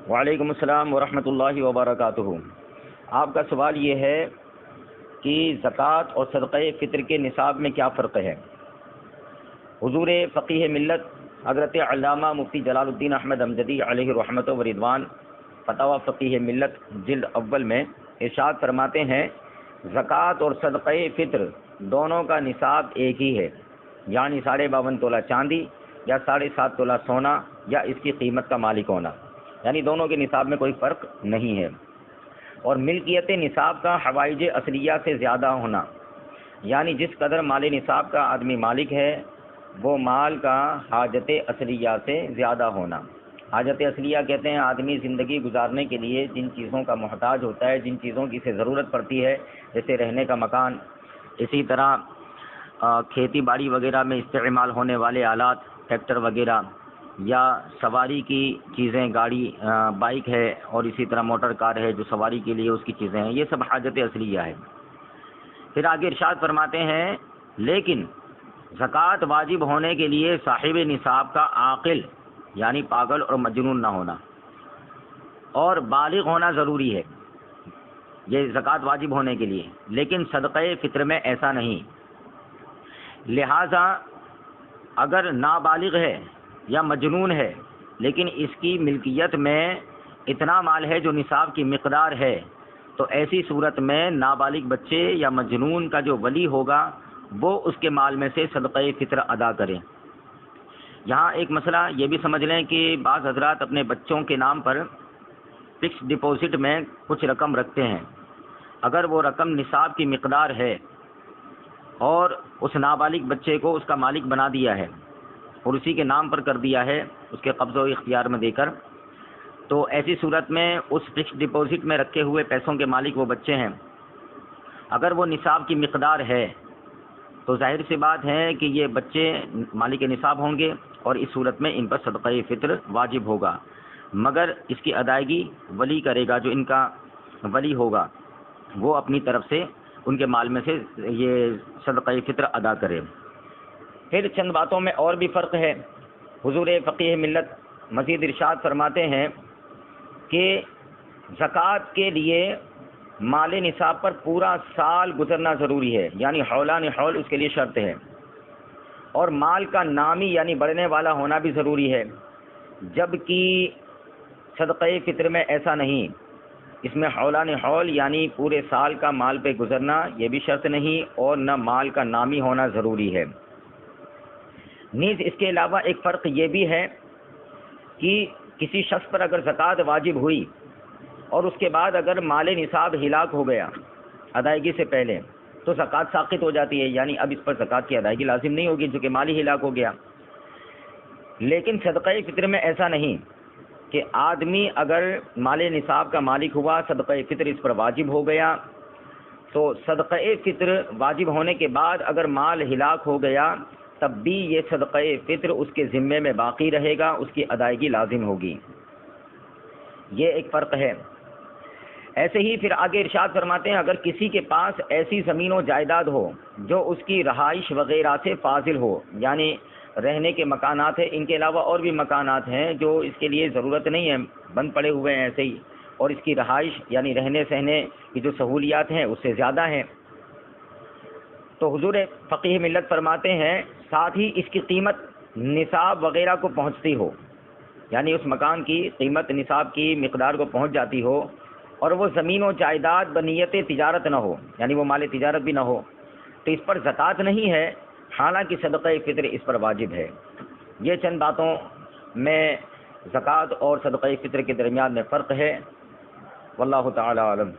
وعلیکم السلام ورحمۃ اللہ وبرکاتہ۔ آپ کا سوال یہ ہے کہ زکوٰۃ اور صدقہ فطر کے نصاب میں کیا فرق ہے؟ حضور فقیہ ملت حضرت علامہ مفتی جلال الدین احمد امجدی علیہ رحمت و رضوان فتاوی فقیہ ملت جلد اول میں ارشاد فرماتے ہیں، زکوٰۃ اور صدقہ فطر دونوں کا نصاب ایک ہی ہے، یعنی 52.5 تولہ چاندی یا 7.5 تولہ سونا یا اس کی قیمت کا مالک ہونا، یعنی دونوں کے نصاب میں کوئی فرق نہیں ہے۔ اور ملکیت نصاب کا حوائج اصلیہ سے زیادہ ہونا، یعنی جس قدر مال نصاب کا آدمی مالک ہے وہ مال کا حاجت اصلیہ سے زیادہ ہونا۔ حاجت اصلیہ کہتے ہیں آدمی زندگی گزارنے کے لیے جن چیزوں کا محتاج ہوتا ہے، جن چیزوں کی سے ضرورت پڑتی ہے، جیسے رہنے کا مکان، اسی طرح کھیتی باڑی وغیرہ میں استعمال ہونے والے آلات، ٹریکٹر وغیرہ، یا سواری کی چیزیں، گاڑی، بائک ہے، اور اسی طرح موٹر کار ہے جو سواری کے لیے اس کی چیزیں ہیں، یہ سب حاجت اصلیہ ہے۔ پھر آگے ارشاد فرماتے ہیں، لیکن زکوٰۃ واجب ہونے کے لیے صاحب نصاب کا عاقل یعنی پاگل اور مجنون نہ ہونا اور بالغ ہونا ضروری ہے، یہ زکوٰۃ واجب ہونے کے لیے، لیکن صدقہ فطر میں ایسا نہیں۔ لہذا اگر نابالغ ہے یا مجنون ہے لیکن اس کی ملکیت میں اتنا مال ہے جو نصاب کی مقدار ہے، تو ایسی صورت میں نابالغ بچے یا مجنون کا جو ولی ہوگا وہ اس کے مال میں سے صدقہ فطر ادا کرے۔ یہاں ایک مسئلہ یہ بھی سمجھ لیں کہ بعض حضرات اپنے بچوں کے نام پر فکس ڈپوزٹ میں کچھ رقم رکھتے ہیں، اگر وہ رقم نصاب کی مقدار ہے اور اس نابالغ بچے کو اس کا مالک بنا دیا ہے اور اسی کے نام پر کر دیا ہے اس کے قبضہ و اختیار میں دے کر، تو ایسی صورت میں اس فکس ڈپوزٹ میں رکھے ہوئے پیسوں کے مالک وہ بچے ہیں، اگر وہ نصاب کی مقدار ہے تو ظاہر سی بات ہے کہ یہ بچے مالک نصاب ہوں گے اور اس صورت میں ان پر صدقہ فطر واجب ہوگا، مگر اس کی ادائیگی ولی کرے گا، جو ان کا ولی ہوگا وہ اپنی طرف سے ان کے مال میں سے یہ صدقہ فطر ادا کرے۔ پھر چند باتوں میں اور بھی فرق ہے۔ حضور فقیہ ملت مزید ارشاد فرماتے ہیں کہ زکوٰۃ کے لیے مال نصاب پر پورا سال گزرنا ضروری ہے، یعنی حولان حول اس کے لیے شرط ہے، اور مال کا نامی یعنی بڑھنے والا ہونا بھی ضروری ہے، جبکہ صدقہ فطر میں ایسا نہیں، اس میں حولان حول یعنی پورے سال کا مال پہ گزرنا یہ بھی شرط نہیں، اور نہ مال کا نامی ہونا ضروری ہے۔ نیز اس کے علاوہ ایک فرق یہ بھی ہے کہ کسی شخص پر اگر زکوٰۃ واجب ہوئی اور اس کے بعد اگر مال نصاب ہلاک ہو گیا ادائیگی سے پہلے، تو زکوٰۃ ساقط ہو جاتی ہے، یعنی اب اس پر زکوٰۃ کی ادائیگی لازم نہیں ہوگی چونکہ مال ہی ہلاک ہو گیا۔ لیکن صدقہ فطر میں ایسا نہیں کہ آدمی اگر مال نصاب کا مالک ہوا، صدقہ فطر اس پر واجب ہو گیا، تو صدقہ فطر واجب ہونے کے بعد اگر مال ہلاک ہو گیا تب بھی یہ صدقہ فطر اس کے ذمے میں باقی رہے گا، اس کی ادائیگی لازم ہوگی، یہ ایک فرق ہے۔ ایسے ہی پھر آگے ارشاد فرماتے ہیں، اگر کسی کے پاس ایسی زمین و جائیداد ہو جو اس کی رہائش وغیرہ سے فاضل ہو، یعنی رہنے کے مکانات ہیں، ان کے علاوہ اور بھی مکانات ہیں جو اس کے لیے ضرورت نہیں ہے، بند پڑے ہوئے ہیں ایسے ہی، اور اس کی رہائش یعنی رہنے سہنے کی جو سہولیات ہیں اس سے زیادہ ہیں، تو حضور فقیہ ملت فرماتے ہیں ساتھ ہی اس کی قیمت نصاب وغیرہ کو پہنچتی ہو، یعنی اس مکان کی قیمت نصاب کی مقدار کو پہنچ جاتی ہو، اور وہ زمین و جائیداد بنیت تجارت نہ ہو، یعنی وہ مال تجارت بھی نہ ہو، تو اس پر زکوٰۃ نہیں ہے، حالانکہ صدقہ فطر اس پر واجب ہے۔ یہ چند باتوں میں زکوٰۃ اور صدقہ فطر کے درمیان میں فرق ہے، واللہ تعالی عالم۔